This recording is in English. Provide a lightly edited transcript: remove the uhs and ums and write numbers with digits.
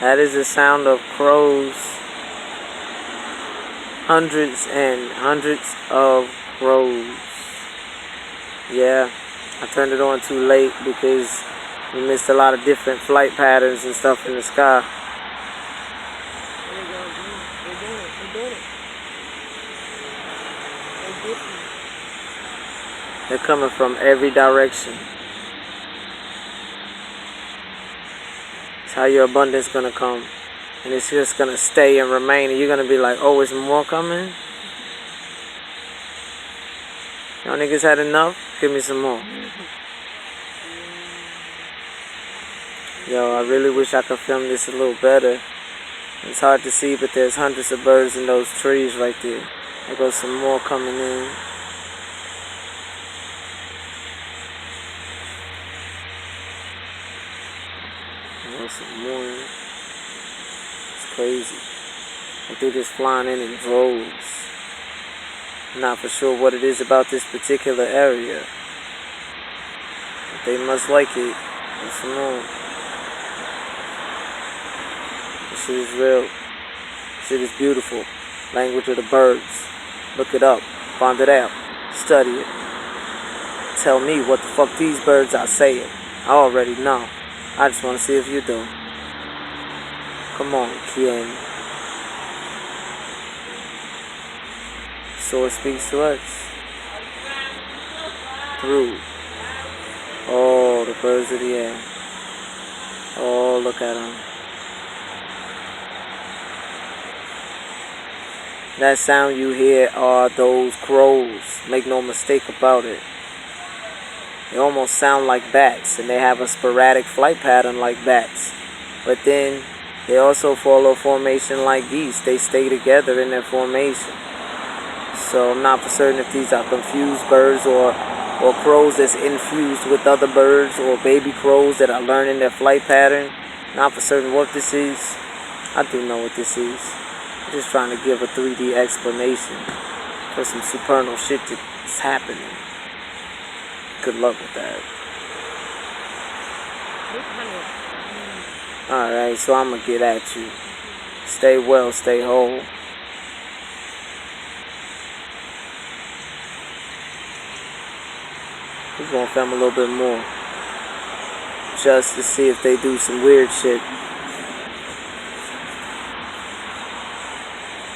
That is the sound of crows. Hundreds and hundreds of crows. Yeah, I turned it on too late because we missed a lot of different flight patterns and stuff in the sky. There you go. They're doing it. They're doing it. They're getting it. They're coming from every direction. It's how your abundance gonna come. And it's just gonna stay and remain. And you're gonna be like, oh, is more coming? Y'all niggas had enough? Give me some more. Yo, I really wish I could film this a little better. It's hard to see, but there's hundreds of birds in those trees right there. There goes some more coming in. There goes some more. It's crazy. Like they're just flying in droves. Not for sure what it is about this particular area. But they must like it. There's some more. This shit is real. This shit is beautiful. Language of the birds. Look it up. Find it out. Study it. Tell me what the fuck these birds are saying. I already know. I just want to see if you do. Come on, Kien. Source speaks to us. Through. Oh, the birds of the air. Oh, look at them. That sound you hear are those crows. Make no mistake about it. They almost sound like bats, and they have a sporadic flight pattern like bats. But then they also follow formation like geese. They stay together in their formation. So I'm not for certain if these are confused birds or crows that's infused with other birds or baby crows that are learning their flight pattern. Not for certain what this is. I do know what this is. I'm just trying to give a 3D explanation for some supernal shit that's happening. Good luck with that. Alright, so I'm gonna get at you. Stay well, stay whole. We're gonna film a little bit more. Just to see if they do some weird shit.